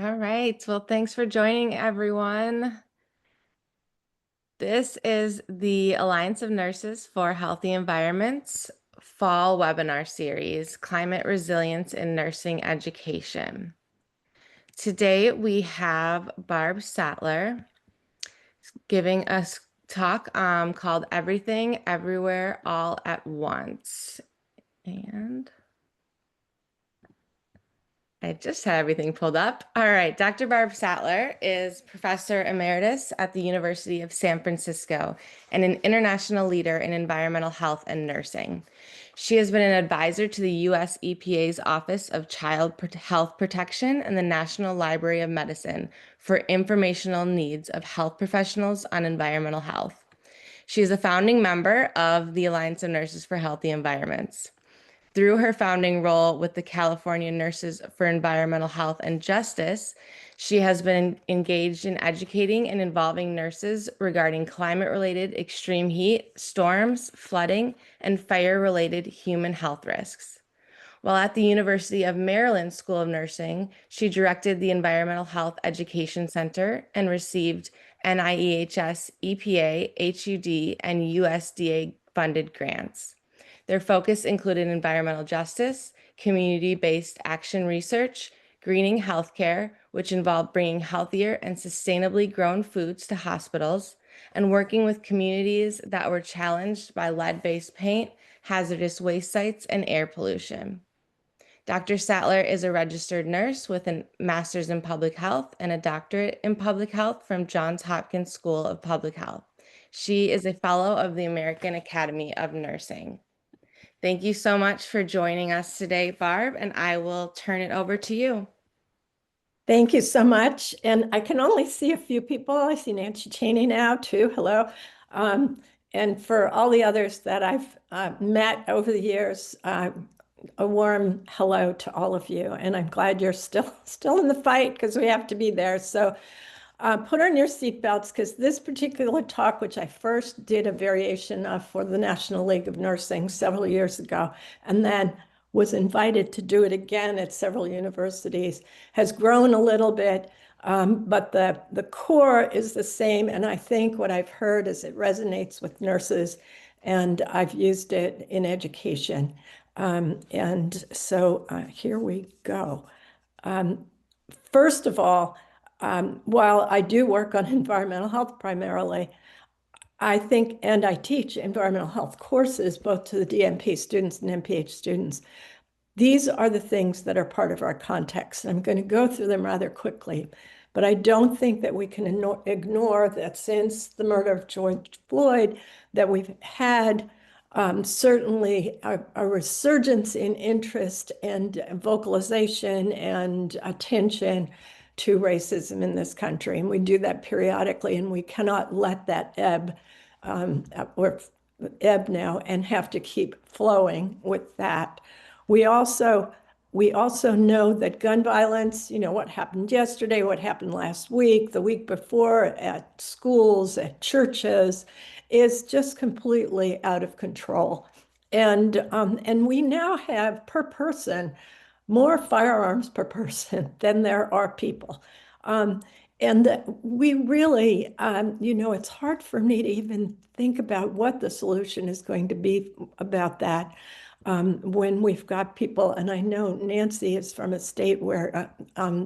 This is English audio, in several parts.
All right. Well, thanks for joining, everyone. This is the Alliance of Nurses for Healthy Environments Fall Webinar Series, Climate Resilience in Nursing Education. Today, we have Barb Sattler giving us talk called Everything, Everywhere, All at Once. And I just had everything pulled up. All right, Dr. Barb Sattler is Professor Emeritus at the University of San Francisco and an international leader in environmental health and nursing. She has been an advisor to the U.S. EPA's Office of Child Health Protection and the National Library of Medicine for informational needs of health professionals on environmental health. She is a founding member of the Alliance of Nurses for Healthy Environments. Through her founding role with the California Nurses for Environmental Health and Justice, she has been engaged in educating and involving nurses regarding climate-related extreme heat, storms, flooding, and fire-related human health risks. While at the University of Maryland School of Nursing, she directed the Environmental Health Education Center and received NIEHS, EPA, HUD, and USDA-funded grants. Their focus included environmental justice, community-based action research, greening healthcare, which involved bringing healthier and sustainably grown foods to hospitals, and working with communities that were challenged by lead-based paint, hazardous waste sites, and air pollution. Dr. Sattler is a registered nurse with a master's in public health and a doctorate in public health from Johns Hopkins School of Public Health. She is a fellow of the American Academy of Nursing. Thank you so much for joining us today, Barb, and I will turn it over to you. Thank you so much. And I can only see a few people. I see Nancy Cheney now too. Hello. And for all the others that I've met over the years, a warm hello to all of you. And I'm glad you're still in the fight because we have to be there. So put on your seatbelts because this particular talk, which I first did a variation of for the National League of Nursing several years ago, and then was invited to do it again at several universities, has grown a little bit, but the core is the same. And I think what I've heard is it resonates with nurses, and I've used it in education. And so here we go. First of all, while I do work on environmental health primarily, I think, and I teach environmental health courses, both to the DNP students and MPH students. These are the things that are part of our context. I'm going to go through them rather quickly, but I don't think that we can ignore that since the murder of George Floyd, that we've had certainly a resurgence in interest and vocalization and attention to racism in this country. And we do that periodically, and we cannot let that ebb now and have to keep flowing with that. We also know that gun violence, what happened yesterday, what happened last week, the week before at schools, at churches, is just completely out of control. And we now have per person more firearms per person than there are people. And we really, it's hard for me to even think about what the solution is going to be about that when we've got people, and I know Nancy is from a state where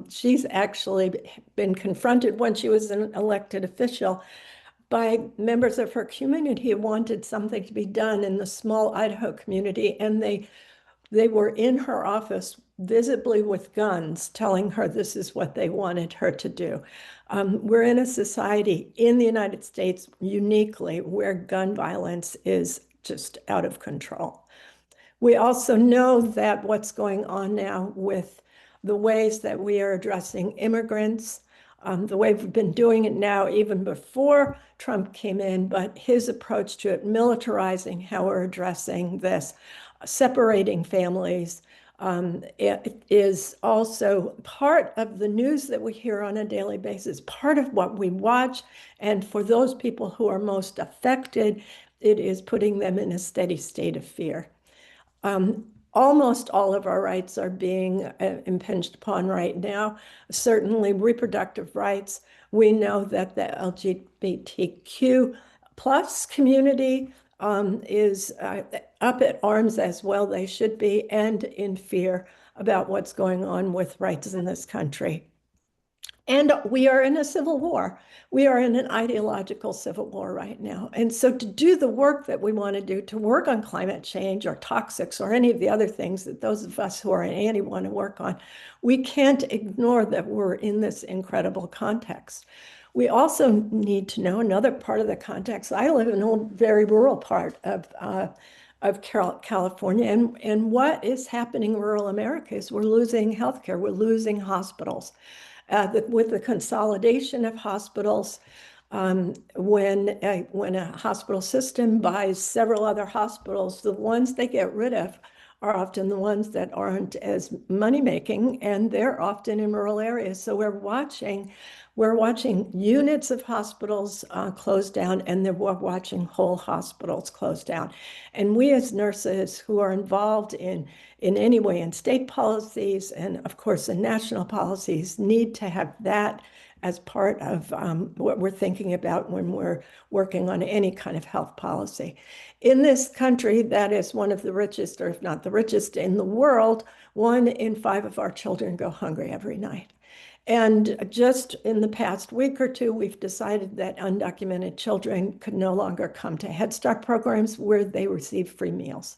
she's actually been confronted when she was an elected official by members of her community who wanted something to be done in the small Idaho community, and they were in her office visibly with guns, telling her this is what they wanted her to do. We're in a society in the United States uniquely where gun violence is just out of control. We also know that what's going on now with the ways that we are addressing immigrants, the way we've been doing it now, even before Trump came in, but his approach to it, militarizing how we're addressing this, separating families, it is also part of the news that we hear on a daily basis, part of what we watch. And for those people who are most affected, it is putting them in a steady state of fear. Almost all of our rights are being impinged upon right now. Certainly reproductive rights. We know that the LGBTQ plus community is up at arms as well. They should be, and in fear about what's going on with rights in this country. And we are in a civil war. We are in an ideological civil war right now. And so to do the work that we want to do, to work on climate change or toxics or any of the other things that those of us who are anti want to work on, we can't ignore that we're in this incredible context. We also need to know another part of the context. I live in a very rural part of California, and what is happening in rural America is we're losing healthcare, we're losing hospitals. With the consolidation of hospitals, when a hospital system buys several other hospitals, the ones they get rid of are often the ones that aren't as money-making, and they're often in rural areas. So we're watching units of hospitals close down, and then we're watching whole hospitals close down. And we as nurses who are involved in any way in state policies and of course in national policies need to have that as part of what we're thinking about when we're working on any kind of health policy. In this country, that is one of the richest, or if not the richest in the world, 1 in 5 of our children go hungry every night. And just in the past week or two, we've decided that undocumented children could no longer come to Head Start programs where they receive free meals.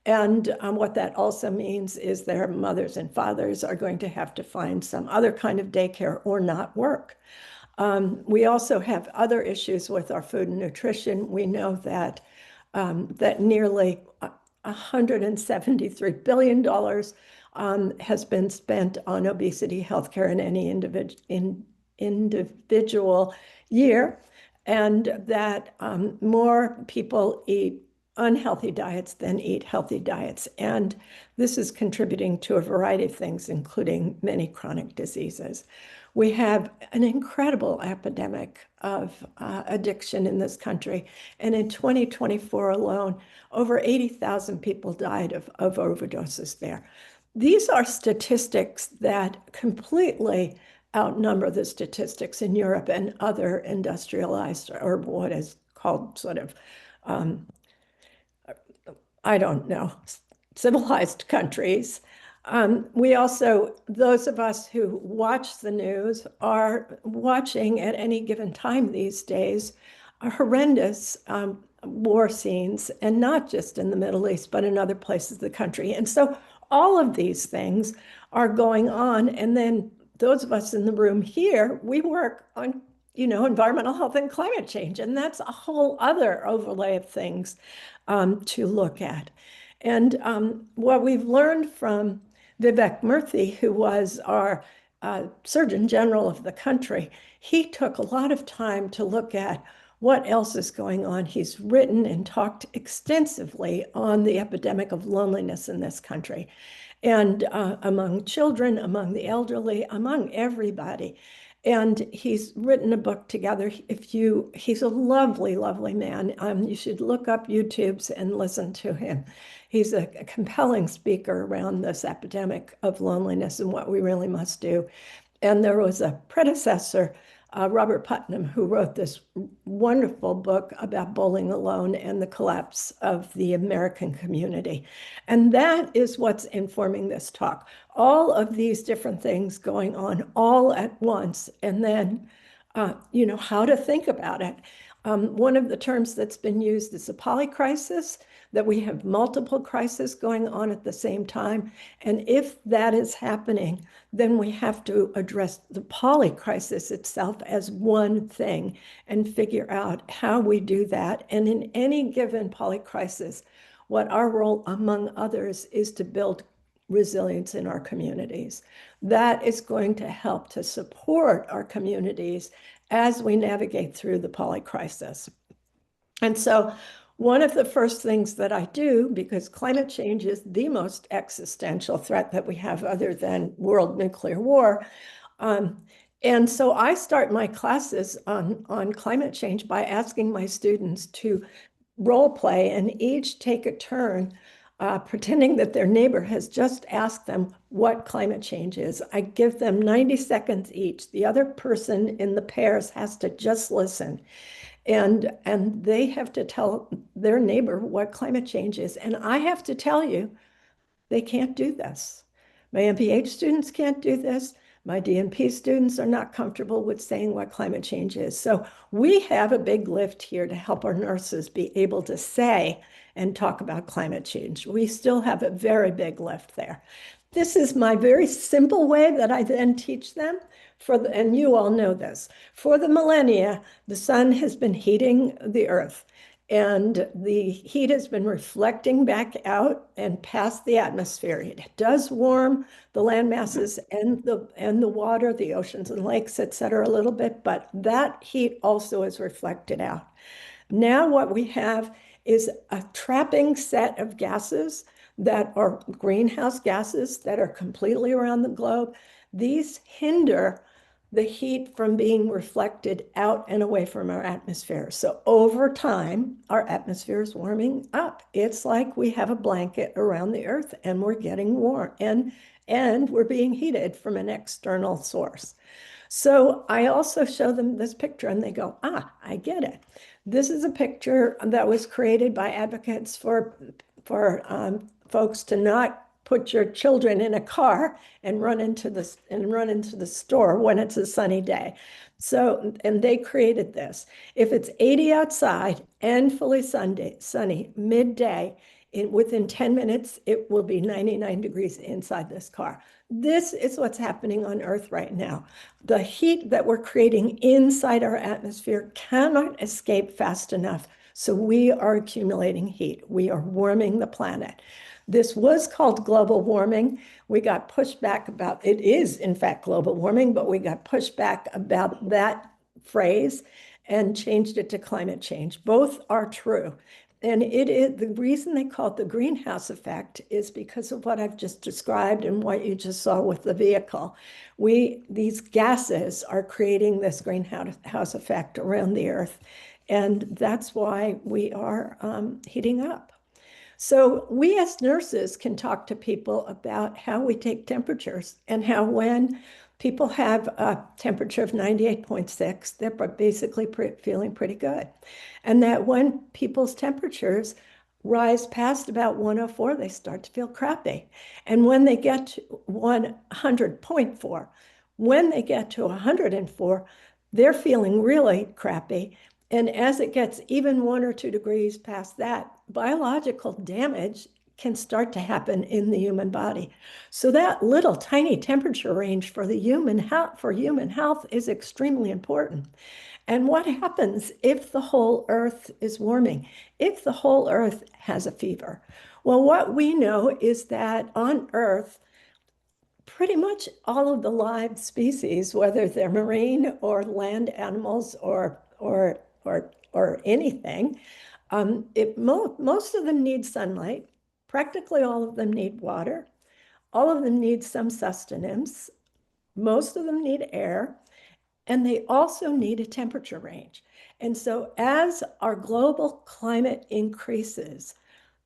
And what that also means is their mothers and fathers are going to have to find some other kind of daycare or not work. We also have other issues with our food and nutrition. We know that nearly $173 billion has been spent on obesity healthcare in any individual year, and that more people eat unhealthy diets than eat healthy diets. And this is contributing to a variety of things, including many chronic diseases. We have an incredible epidemic of addiction in this country. And in 2024 alone, over 80,000 people died of overdoses there. These are statistics that completely outnumber the statistics in Europe and other industrialized, or what is called sort of I don't know, civilized countries. We also, those of us who watch the news are watching at any given time these days horrendous war scenes, and not just in the Middle East, but in other places of the country. And so all of these things are going on. And then those of us in the room here, we work on environmental health and climate change. And that's a whole other overlay of things to look at. And what we've learned from Vivek Murthy, who was our Surgeon General of the country, he took a lot of time to look at what else is going on. He's written and talked extensively on the epidemic of loneliness in this country, and among children, among the elderly, among everybody. And he's written a book together. He's a lovely, lovely man. You should look up YouTube's and listen to him. He's a compelling speaker around this epidemic of loneliness and what we really must do. And there was a predecessor, Robert Putnam, who wrote this wonderful book about bowling alone and the collapse of the American community. And that is what's informing this talk. All of these different things going on all at once. And then, how to think about it. One of the terms that's been used is a polycrisis, that we have multiple crises going on at the same time. And if that is happening, then we have to address the polycrisis itself as one thing and figure out how we do that. And in any given polycrisis, what our role, among others, is to build resilience in our communities. That is going to help to support our communities as we navigate through the polycrisis. And so one of the first things that I do, because climate change is the most existential threat that we have other than world nuclear war, and so I start my classes on climate change by asking my students to role play and each take a turn pretending that their neighbor has just asked them what climate change is. I give them 90 seconds each. The other person in the pairs has to just listen. And they have to tell their neighbor what climate change is. And I have to tell you, they can't do this. My MPH students can't do this. My DNP students are not comfortable with saying what climate change is. So we have a big lift here to help our nurses be able to say and talk about climate change. We still have a very big lift there. This is my very simple way that I then teach them and you all know this. For the millennia, the sun has been heating the earth. And the heat has been reflecting back out and past the atmosphere. It does warm the land masses and the water, the oceans and lakes, et cetera, a little bit, but that heat also is reflected out. Now what we have is a trapping set of gases that are greenhouse gases that are completely around the globe. These hinder the heat from being reflected out and away from our atmosphere. So over time, our atmosphere is warming up. It's like we have a blanket around the earth and we're getting warm and we're being heated from an external source. So I also show them this picture and they go, I get it. This is a picture that was created by advocates for folks to not put your children in a car and run into the store when it's a sunny day. So, and they created this. If it's 80 outside and fully sunny midday, within 10 minutes, it will be 99 degrees inside this car. This is what's happening on Earth right now. The heat that we're creating inside our atmosphere cannot escape fast enough. So we are accumulating heat. We are warming the planet. This was called global warming. We got pushed back about, it is in fact global warming, but we got pushed back about that phrase and changed it to climate change. Both are true. And it is the reason they call it the greenhouse effect is because of what I've just described and what you just saw with the vehicle. These gases are creating this greenhouse effect around the earth. And that's why we are heating up. So we as nurses can talk to people about how we take temperatures and how when people have a temperature of 98.6, they're basically feeling pretty good. And that when people's temperatures rise past about 104, they start to feel crappy. And when they get to 100.4, when they get to 104, they're feeling really crappy. And as it gets even 1 or 2 degrees past that, biological damage can start to happen in the human body. So that little tiny temperature range for human health is extremely important. And what happens if the whole Earth is warming? If the whole Earth has a fever? Well, what we know is that on Earth, pretty much all of the live species, whether they're marine or land animals or anything, most of them need sunlight. Practically all of them need water. All of them need some sustenance. Most of them need air. And they also need a temperature range. And so as our global climate increases,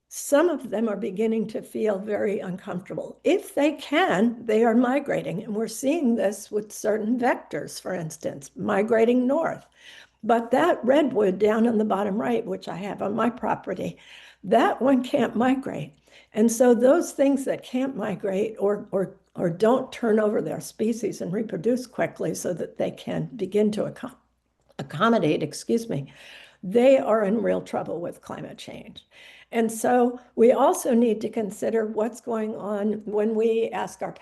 some of them are beginning to feel very uncomfortable. If they can, they are migrating. And we're seeing this with certain vectors, for instance, migrating north. But that redwood down on the bottom right, which I have on my property, that one can't migrate. And so those things that can't migrate or don't turn over their species and reproduce quickly so that they can begin to accommodate, they are in real trouble with climate change. And so we also need to consider what's going on when we ask our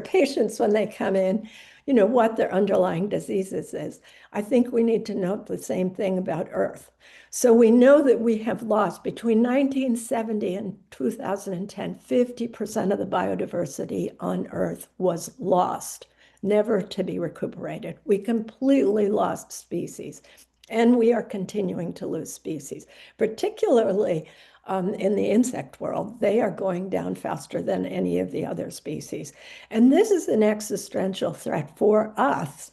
patients when they come in, what their underlying diseases is. I think we need to note the same thing about Earth. So we know that we have lost between 1970 and 2010, 50% of the biodiversity on Earth was lost, never to be recuperated. We completely lost species. And we are continuing to lose species, particularly in the insect world. They are going down faster than any of the other species. And this is an existential threat for us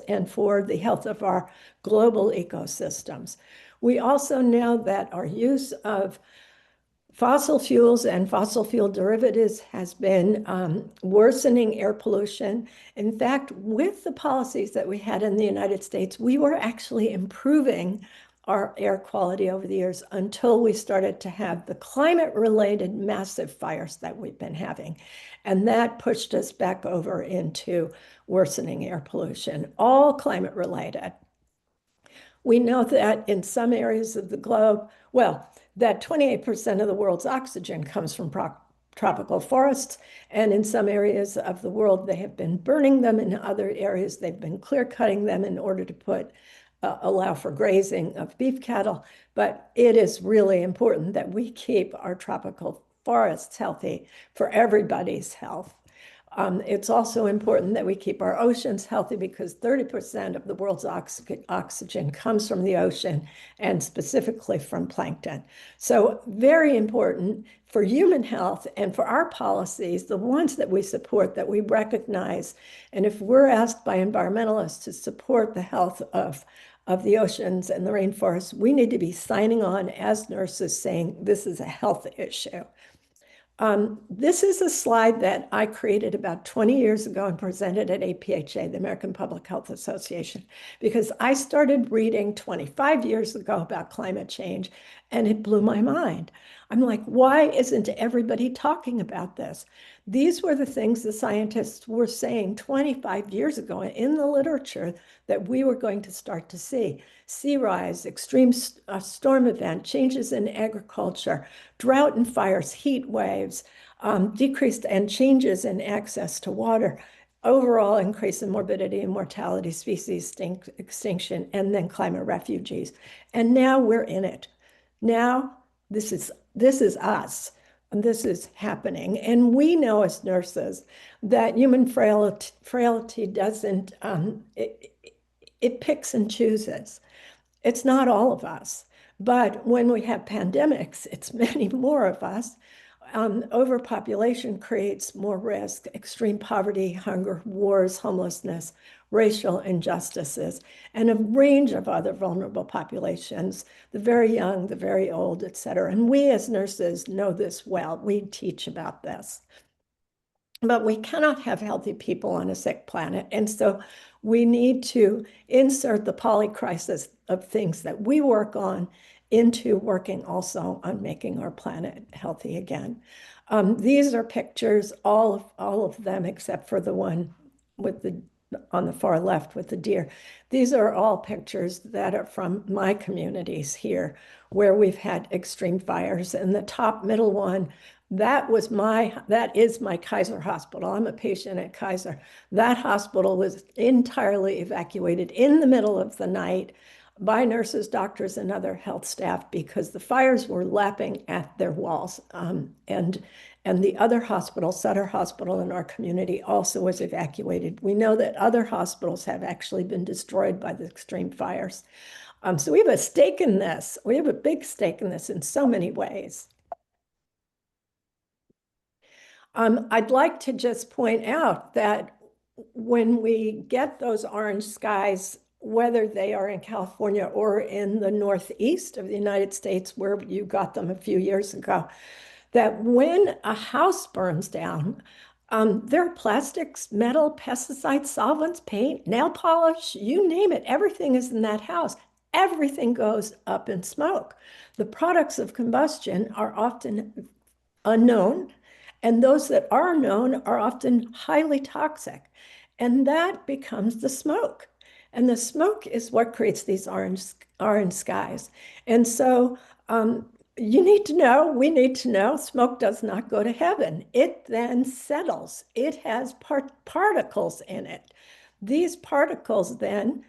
and for the health of our global ecosystems. We also know that our use of Fossil fuels and fossil fuel derivatives has been worsening air pollution. In fact, with the policies that we had in the United States, we were actually improving our air quality over the years until we started to have the climate-related massive fires that we've been having. And that pushed us back over into worsening air pollution, all climate-related. We know that in some areas of the globe, well, that 28% of the world's oxygen comes from tropical forests. And in some areas of the world, they have been burning them. In other areas, they've been clear cutting them in order to allow for grazing of beef cattle. But it is really important that we keep our tropical forests healthy for everybody's health. It's also important that we keep our oceans healthy because 30% of the world's oxygen comes from the ocean and specifically from plankton. So very important for human health and for our policies, the ones that we support, that we recognize. And if we're asked by environmentalists to support the health of the oceans and the rainforests, we need to be signing on as nurses saying this is a health issue. This is a slide that I created about 20 years ago and presented at APHA, the American Public Health Association, because I started reading 25 years ago about climate change and it blew my mind. I'm like, why isn't everybody talking about this? These were the things the scientists were saying 25 years ago in the literature that we were going to start to see. Sea rise, extreme storm event, changes in agriculture, drought and fires, heat waves, decreased and changes in access to water, overall increase in morbidity and mortality, species extinction, and then climate refugees. And now we're in it. Now this is us. And this is happening. And we know as nurses that human frailty doesn't, it picks and chooses. It's not all of us. But when we have pandemics, it's many more of us. Overpopulation creates more risk, extreme poverty, hunger, wars, homelessness, racial injustices, and a range of other vulnerable populations, the very young, the very old, et cetera. And we as nurses know this well. We teach about this. But we cannot have healthy people on a sick planet. And so we need to insert the polycrisis of things that we work on into working also on making our planet healthy again. These are pictures, all of them except for the one with on the far left with the deer. These are all pictures that are from my communities here where we've had extreme fires. And the top middle one, that is my Kaiser Hospital. I'm a patient at Kaiser. That hospital was entirely evacuated in the middle of the night by nurses, doctors, and other health staff because the fires were lapping at their walls. And the other hospital, Sutter Hospital in our community, also was evacuated. We know that other hospitals have actually been destroyed by the extreme fires. So we have a stake in this. We have a big stake in this in so many ways. I'd like to just point out that when we get those orange skies, whether they are in California or in the Northeast of the United States, where you got them a few years ago, that when a house burns down, there are plastics, metal, pesticides, solvents, paint, nail polish, you name it, everything is in that house. Everything goes up in smoke. The products of combustion are often unknown, and those that are known are often highly toxic. And that becomes the smoke. And the smoke is what creates these orange skies. And so you need to know, we need to know, smoke does not go to heaven. It then settles. It has particles in it. These particles then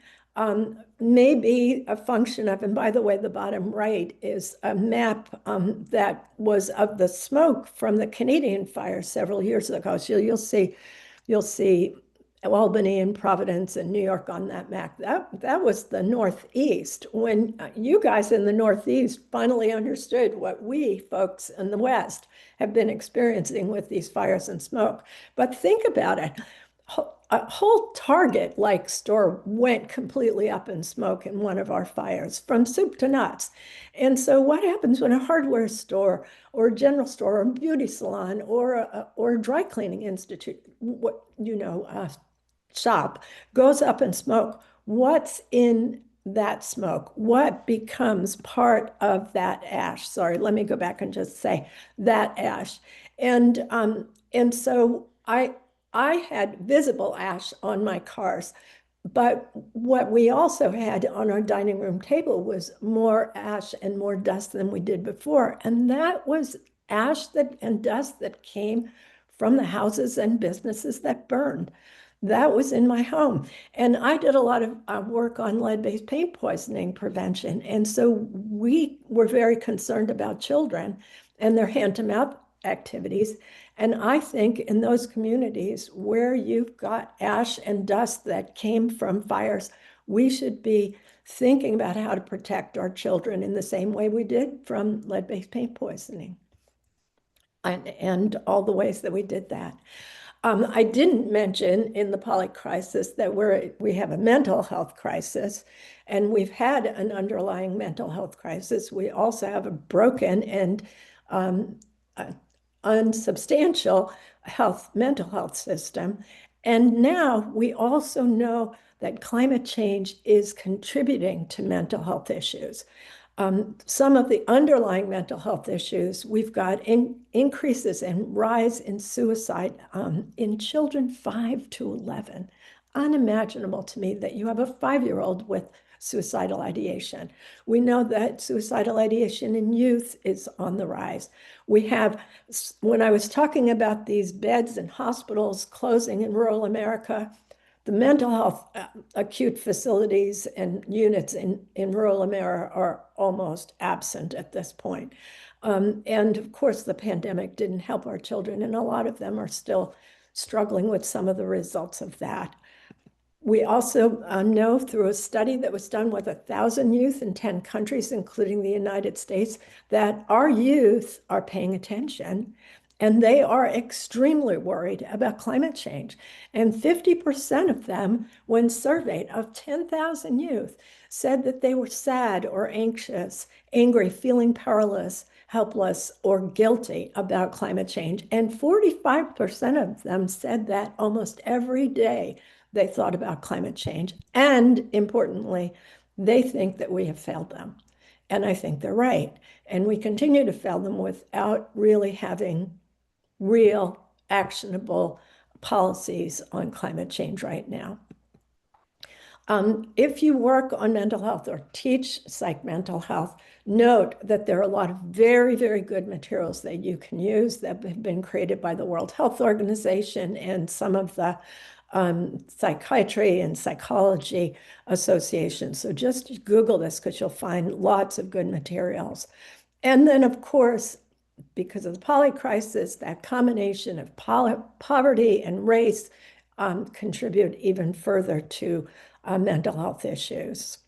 may be a function of, and by the way, the bottom right is a map that was of the smoke from the Canadian fire several years ago. So you'll see Albany and Providence and New York on that map. That was the Northeast. When you guys in the Northeast finally understood what we folks in the West have been experiencing with these fires and smoke. But think about it. a whole Target-like store went completely up in smoke in one of our fires, from soup to nuts. And so what happens when a hardware store or a general store or a beauty salon or a dry cleaning institute, shop goes up in smoke? What's in that smoke? What becomes part of that ash? Sorry, let me go back and just say that ash. And so I had visible ash on my cars, but what we also had on our dining room table was more ash and more dust than we did before. And that was ash and dust that came from the houses and businesses that burned. That was in my home. And I did a lot of work on lead-based paint poisoning prevention. And so we were very concerned about children and their hand-to-mouth activities. And I think in those communities where you've got ash and dust that came from fires, we should be thinking about how to protect our children in the same way we did from lead-based paint poisoning and all the ways that we did that. I didn't mention in the polycrisis that we have a mental health crisis, and we've had an underlying mental health crisis. We also have a broken and unsubstantial mental health system. And now we also know that climate change is contributing to mental health issues. Some of the underlying mental health issues, we've got increases and rise in suicide in children 5 to 11. Unimaginable to me that you have a 5-year-old with suicidal ideation. We know that suicidal ideation in youth is on the rise. When I was talking about these beds in hospitals closing in rural America, the mental health acute facilities and units in rural America are almost absent at this point. And of course, the pandemic didn't help our children, and a lot of them are still struggling with some of the results of that. We also know through a study that was done with 1,000 youth in 10 countries, including the United States, that our youth are paying attention. And they are extremely worried about climate change. And 50% of them, when surveyed, of 10,000 youth, said that they were sad or anxious, angry, feeling powerless, helpless, or guilty about climate change. And 45% of them said that almost every day they thought about climate change. And importantly, they think that we have failed them. And I think they're right. And we continue to fail them without really having real actionable policies on climate change right now. If you work on mental health or teach psych mental health, note that there are a lot of very, very good materials that you can use that have been created by the World Health Organization and some of the psychiatry and psychology associations. So just Google this because you'll find lots of good materials. And then, of course, because of the polycrisis, that combination of poverty and race contribute even further to mental health issues.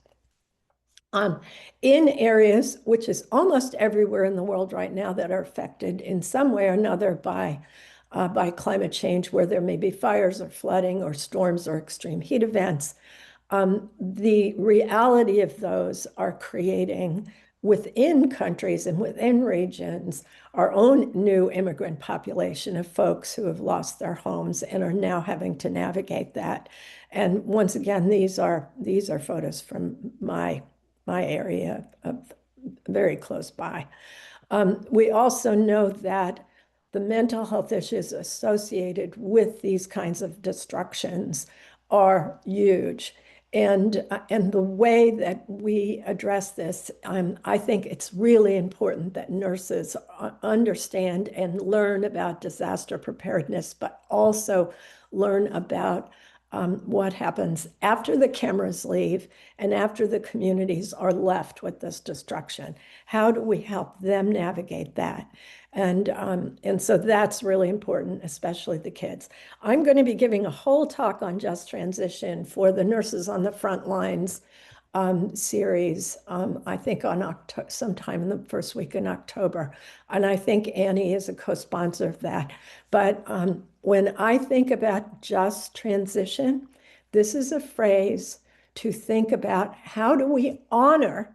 In areas, which is almost everywhere in the world right now, that are affected in some way or another by climate change, where there may be fires or flooding or storms or extreme heat events, the reality of those are creating within countries and within regions our own new immigrant population of folks who have lost their homes and are now having to navigate that. And once again, these are photos from my area of very close by. We also know that the mental health issues associated with these kinds of destructions are huge. And the way that we address this, I think it's really important that nurses understand and learn about disaster preparedness, but also learn about what happens after the cameras leave and after the communities are left with this destruction. How do we help them navigate that? And so that's really important, especially the kids. I'm going to be giving a whole talk on just transition for the Nurses on the Front Lines series, I think on sometime in the first week in October. And I think Annie is a co-sponsor of that. But when I think about just transition, this is a phrase to think about how do we honor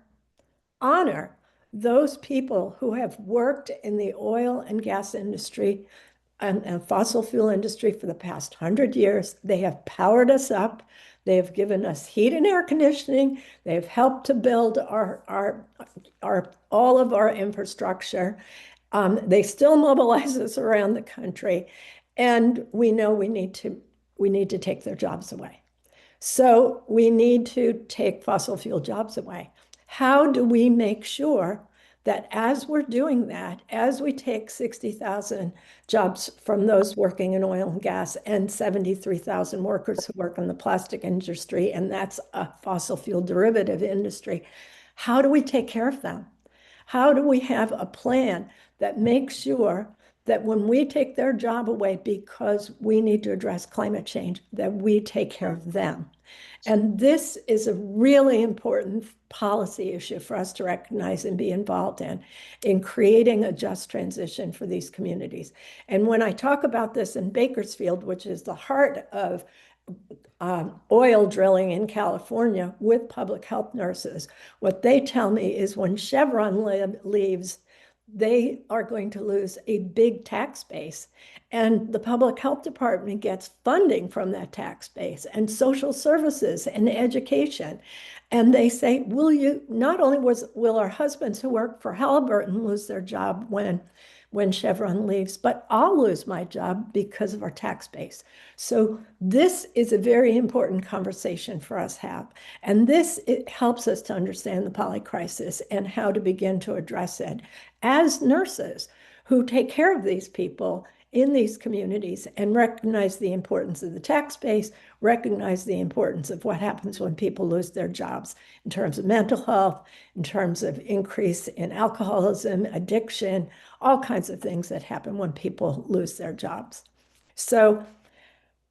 those people who have worked in the oil and gas industry and fossil fuel industry for the past 100 years. They have powered us up. They have given us heat and air conditioning. They have helped to build all of our infrastructure. They still mobilize us around the country, and we know we need to take their jobs away. So we need to take fossil fuel jobs away. How do we make sure that as we're doing that, as we take 60,000 jobs from those working in oil and gas and 73,000 workers who work in the plastic industry, and that's a fossil fuel derivative industry, how do we take care of them? How do we have a plan that makes sure that when we take their job away because we need to address climate change, that we take care of them? And this is a really important policy issue for us to recognize and be involved in creating a just transition for these communities. And when I talk about this in Bakersfield, which is the heart of oil drilling in California with public health nurses, what they tell me is when Chevron leaves, they are going to lose a big tax base. And the public health department gets funding from that tax base and social services and education. And they say, not only will our husbands who work for Halliburton lose their job when Chevron leaves, but I'll lose my job because of our tax base. So this is a very important conversation for us to have. And it helps us to understand the polycrisis and how to begin to address it as nurses who take care of these people in these communities and recognize the importance of the tax base, recognize the importance of what happens when people lose their jobs in terms of mental health, in terms of increase in alcoholism, addiction, all kinds of things that happen when people lose their jobs. So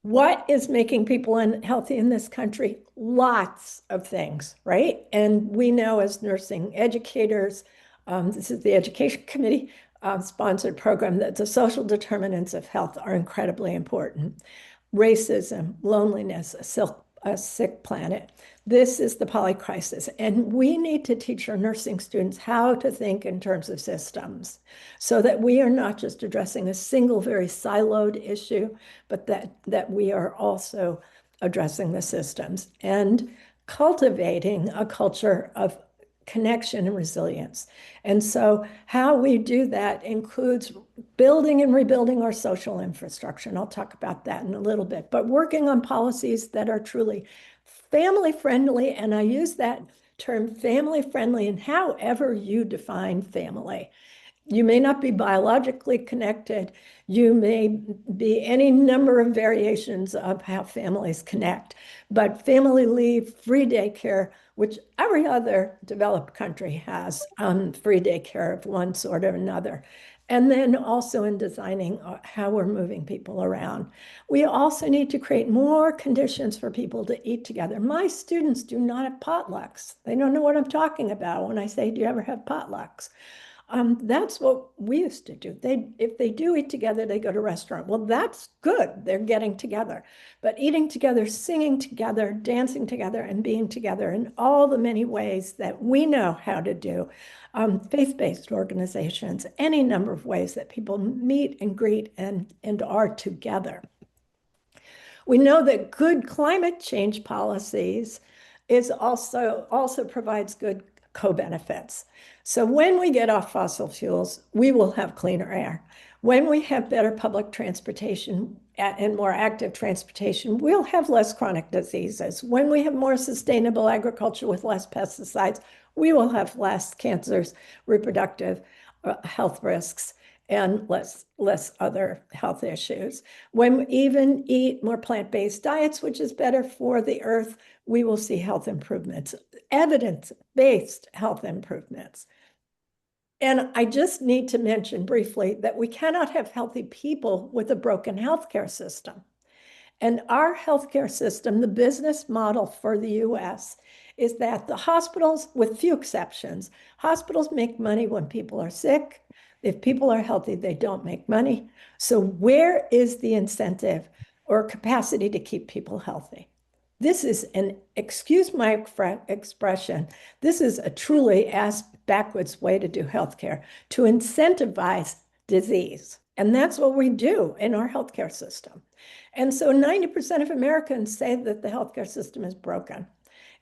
what is making people unhealthy in this country? Lots of things, right? And we know as nursing educators, this is the Education Committee sponsored program, that the social determinants of health are incredibly important. Racism, loneliness, a sick planet. This is the polycrisis. And we need to teach our nursing students how to think in terms of systems so that we are not just addressing a single, very siloed issue, but that we are also addressing the systems and cultivating a culture of connection and resilience. And so how we do that includes building and rebuilding our social infrastructure. And I'll talk about that in a little bit, but working on policies that are truly family friendly. And I use that term family friendly in however you define family. You may not be biologically connected. You may be any number of variations of how families connect, but family leave, free daycare, which every other developed country has free daycare of one sort or another. And then also in designing how we're moving people around. We also need to create more conditions for people to eat together. My students do not have potlucks. They don't know what I'm talking about when I say, do you ever have potlucks? That's what we used to do. If they do eat together, they go to a restaurant. Well, that's good. They're getting together. But eating together, singing together, dancing together, and being together in all the many ways that we know how to do, faith-based organizations, any number of ways that people meet and greet and are together. We know that good climate change policies also provides good co-benefits. So when we get off fossil fuels, we will have cleaner air. When we have better public transportation and more active transportation, we'll have less chronic diseases. When we have more sustainable agriculture with less pesticides, we will have less cancers, reproductive health risks, and less other health issues. When we even eat more plant-based diets, which is better for the earth, we will see health improvements, evidence-based health improvements. And I just need to mention briefly that we cannot have healthy people with a broken healthcare system. And our healthcare system, the business model for the US, is that the hospitals, with few exceptions, hospitals make money when people are sick. If people are healthy, they don't make money. So where is the incentive or capacity to keep people healthy? This is an, excuse my expression, this is a truly ass backwards way to do healthcare, to incentivize disease. And that's what we do in our healthcare system. And so 90% of Americans say that the healthcare system is broken.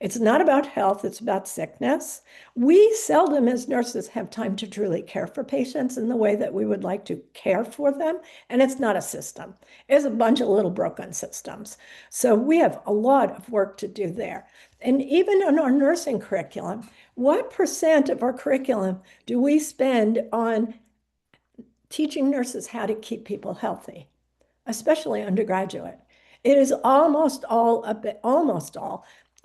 It's not about health, it's about sickness. We seldom, as nurses, have time to truly care for patients in the way that we would like to care for them. And it's not a system, it's a bunch of little broken systems. So we have a lot of work to do there. And even in our nursing curriculum, what percent of our curriculum do we spend on teaching nurses how to keep people healthy, especially undergraduate? It is almost all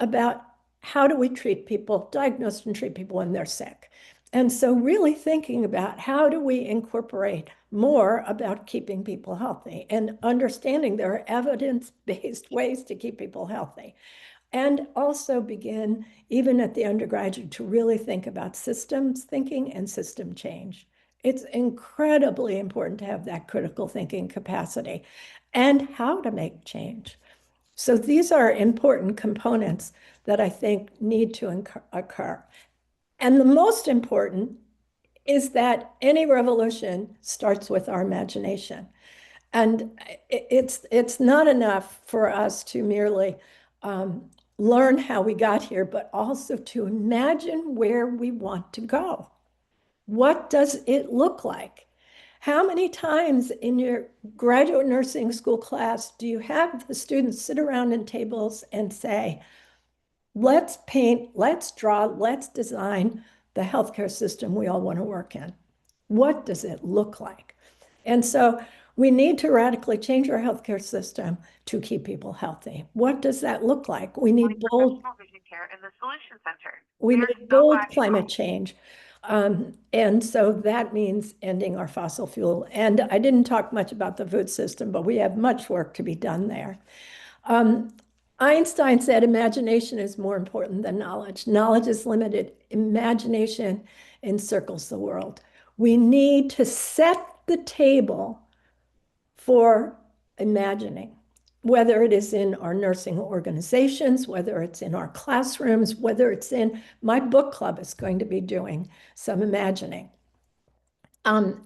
about how do we treat people, diagnose and treat people when they're sick. And so really thinking about how do we incorporate more about keeping people healthy and understanding there are evidence-based ways to keep people healthy. And also begin, even at the undergraduate, to really think about systems thinking and system change. It's incredibly important to have that critical thinking capacity and how to make change. So these are important components that I think need to occur. And the most important is that any revolution starts with our imagination. And it's not enough for us to merely learn how we got here, but also to imagine where we want to go. What does it look like? How many times in your graduate nursing school class do you have the students sit around in tables and say, let's paint, let's draw, let's design the healthcare system we all want to work in? What does it look like? And so we need to radically change our healthcare system to keep people healthy. What does that look like? We need bold vision care in the Solution Center. we need bold climate change. And so that means ending our fossil fuel. And I didn't talk much about the food system, but we have much work to be done there. Einstein said imagination is more important than knowledge. Knowledge is limited. Imagination encircles the world. We need to set the table for imagining, whether it is in our nursing organizations, whether it's in our classrooms, whether it's in my book club is going to be doing some imagining.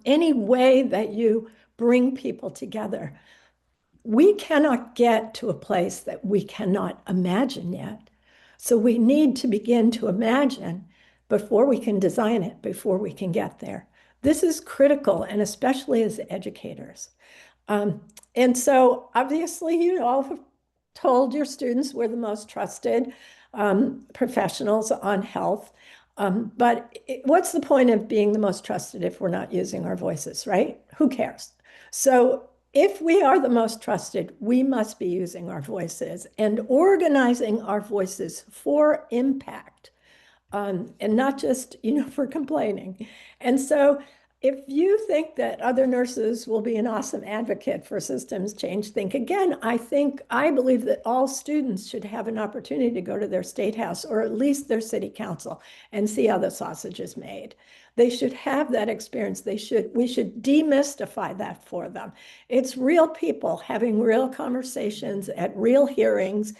Any way that you bring people together, we cannot get to a place that we cannot imagine yet. So we need to begin to imagine before we can design it, before we can get there. This is critical, and especially as educators. And so obviously you all have told your students we're the most trusted professionals on health. But what's the point of being the most trusted if we're not using our voices, right? Who cares? So if we are the most trusted, we must be using our voices and organizing our voices for impact, and not just, for complaining. And so if you think that other nurses will be an awesome advocate for systems change, think again. I believe that all students should have an opportunity to go to their state house or at least their city council and see how the sausage is made. They should have that experience. We should demystify that for them. It's real people having real conversations at real hearings,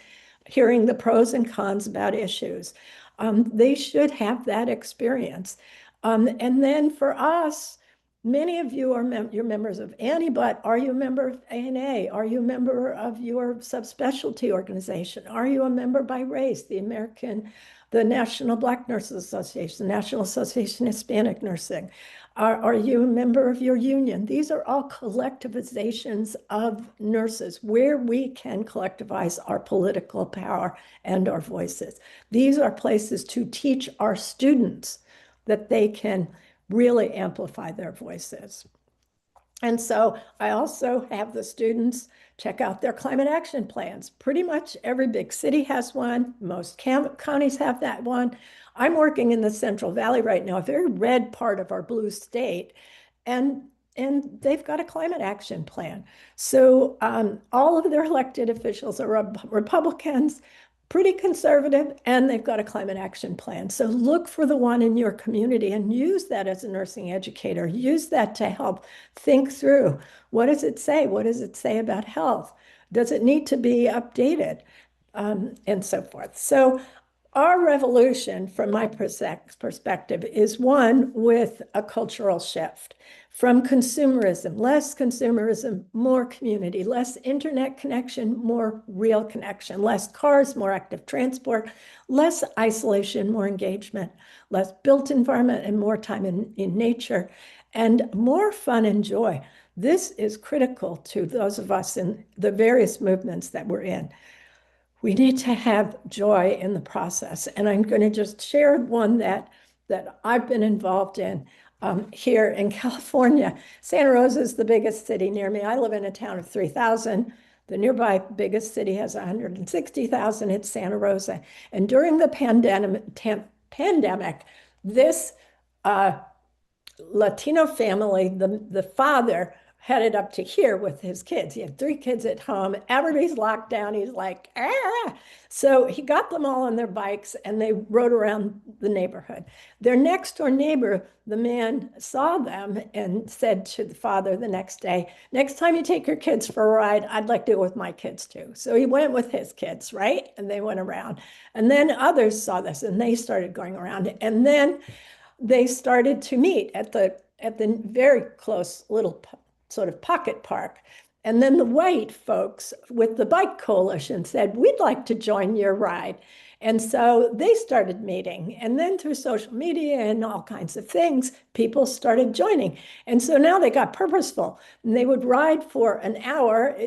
hearing the pros and cons about issues. They should have that experience. And then for us, many of you are you're members of ANI, but are you a member of ANA? Are you a member of your subspecialty organization? Are you a member by race, the National Black Nurses Association, the National Association of Hispanic Nursing? Are you a member of your union? These are all collectivizations of nurses where we can collectivize our political power and our voices. These are places to teach our students that they can really amplify their voices. And so I also have the students check out their climate action plans. Pretty much every big city has one. Most counties have that one. I'm working in the Central Valley right now, a very red part of our blue state, and they've got a climate action plan. So all of their elected officials are Republicans, pretty conservative, and they've got a climate action plan. So look for the one in your community and use that as a nursing educator. Use that to help think through, what does it say? What does it say about health? Does it need to be updated? And so forth. So our revolution, from my perspective, is one with a cultural shift from less consumerism, more community, less internet connection, more real connection, less cars, more active transport, less isolation, more engagement, less built environment and more time in nature, and more fun and joy. This is critical to those of us in the various movements that we're in. We need to have joy in the process. And I'm going to just share one that I've been involved in here in California. Santa Rosa is the biggest city near me. I live in a town of 3,000. The nearby biggest city has 160,000. It's Santa Rosa. And during the pandemic, this Latino family, the father headed up to here with his kids. He had 3 kids at home. Everybody's locked down. He's like, ah. So he got them all on their bikes and they rode around the neighborhood. Their next door neighbor, the man, saw them and said to the father the next day, next time you take your kids for a ride, I'd like to go with my kids too. So he went with his kids, right? And they went around. And then others saw this and they started going around. And then they started to meet at the very close little sort of pocket park. And then the white folks with the bike coalition said, we'd like to join your ride. And so they started meeting. And then through social media and all kinds of things, people started joining. And so now they got purposeful. And they would ride for an hour.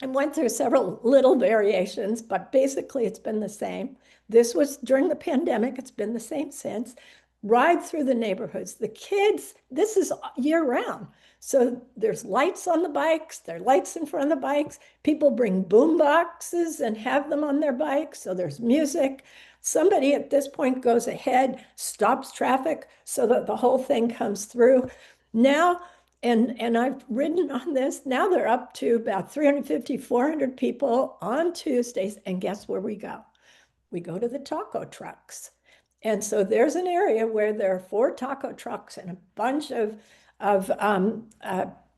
And went through several little variations, but basically it's been the same. This was during the pandemic. It's been the same since. Ride through the neighborhoods. The kids, this is year round. So there's lights on the bikes, there are lights in front of the bikes. People bring boom boxes and have them on their bikes. So there's music. Somebody at this point goes ahead, stops traffic so that the whole thing comes through. Now, and I've written on this, now they're up to about 350, 400 people on Tuesdays. And guess where we go? We go to the taco trucks. And so there's an area where there are 4 taco trucks and a bunch of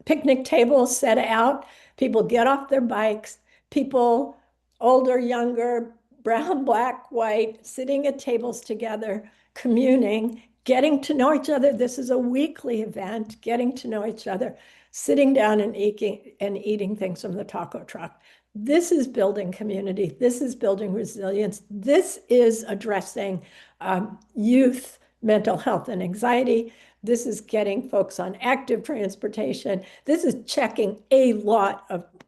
picnic tables set out. People get off their bikes. People, older, younger, brown, black, white, sitting at tables together, communing, getting to know each other. This is a weekly event, getting to know each other, sitting down and eating things from the taco truck. This is building community. This is building resilience. This is addressing youth mental health and anxiety. This is getting folks on active transportation. This is checking a lot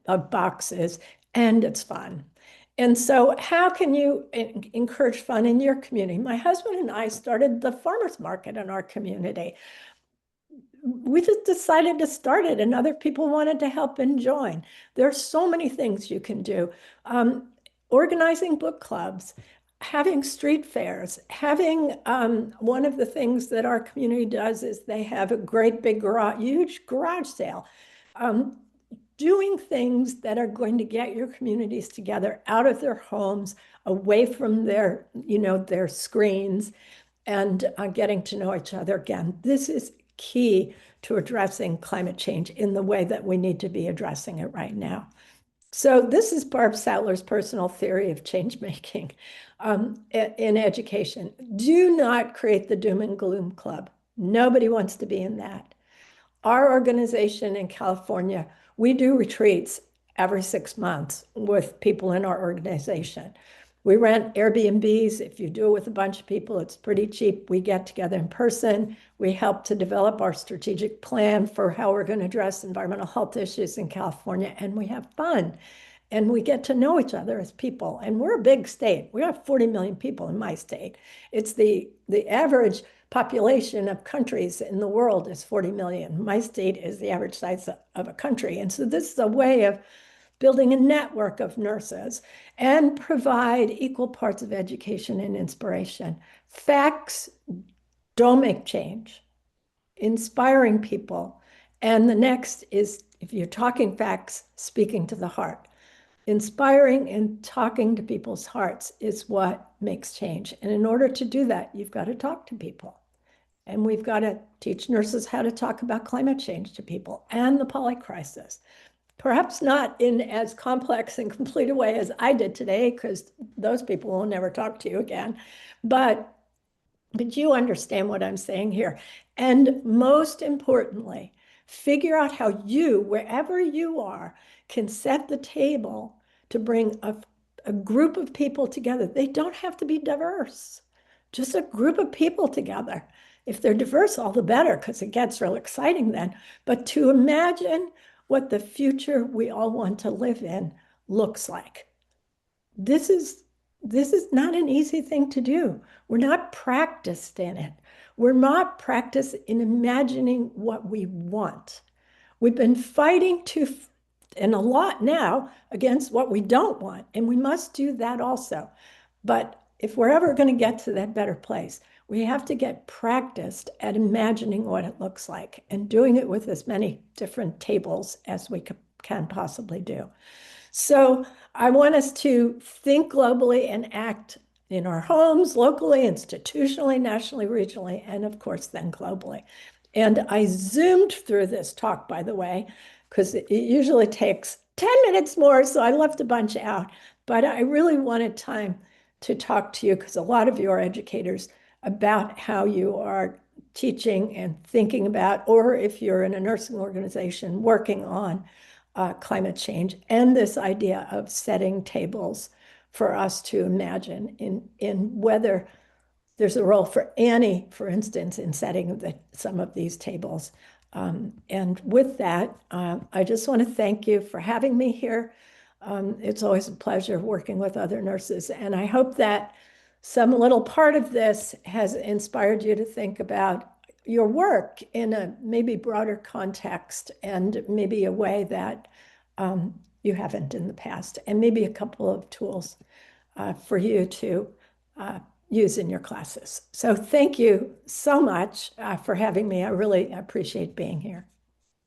of boxes, and it's fun. And so how can you encourage fun in your community? My husband and I started the farmers market in our community. We just decided to start it and other people wanted to help and join. There's so many things you can do. Organizing book clubs, having street fairs, having one of the things that our community does is they have a great big huge garage sale. Doing things that are going to get your communities together out of their homes, away from their screens, and getting to know each other again. This is key to addressing climate change in the way that we need to be addressing it right now. So this is Barb Sattler's personal theory of change making in education. Do not create the doom and gloom club. Nobody wants to be in that. Our organization in California, we do retreats every 6 months with people in our organization. We rent Airbnbs. If you do it with a bunch of people, it's pretty cheap. We get together in person. We help to develop our strategic plan for how we're going to address environmental health issues in California, and we have fun. And we get to know each other as people. And we're a big state. We have 40 million people in my state. It's the average population of countries in the world is 40 million. My state is the average size of a country. And so this is a way of building a network of nurses and provide equal parts of education and inspiration. Facts don't make change. Inspiring people. And the next is, if you're talking facts, speaking to the heart. Inspiring and talking to people's hearts is what makes change. And in order to do that, you've got to talk to people. And we've got to teach nurses how to talk about climate change to people and the polycrisis. Perhaps not in as complex and complete a way as I did today, because those people will never talk to you again. But you understand what I'm saying here. And most importantly, figure out how you, wherever you are, can set the table to bring a group of people together. They don't have to be diverse, just a group of people together. If they're diverse, all the better, because it gets real exciting then. But to imagine what the future we all want to live in looks like. This is not an easy thing to do. We're not practiced in it. We're not practiced in imagining what we want. We've been fighting and a lot now against what we don't want, and we must do that also. But if we're ever going to get to that better place, we have to get practiced at imagining what it looks like and doing it with as many different tables as we can possibly do. So I want us to think globally and act in our homes, locally, institutionally, nationally, regionally, and of course, then globally. And I zoomed through this talk, by the way, because it usually takes 10 minutes more, so I left a bunch out. But I really wanted time to talk to you, because a lot of you are educators, about how you are teaching and thinking about, or if you're in a nursing organization working on climate change, and this idea of setting tables for us to imagine in whether there's a role for Annie, for instance, in setting some of these tables. And with that, I just want to thank you for having me here. It's always a pleasure working with other nurses, and I hope that some little part of this has inspired you to think about your work in a maybe broader context and maybe a way that you haven't in the past, and maybe a couple of tools for you to use in your classes. So thank you so much for having me. I really appreciate being here.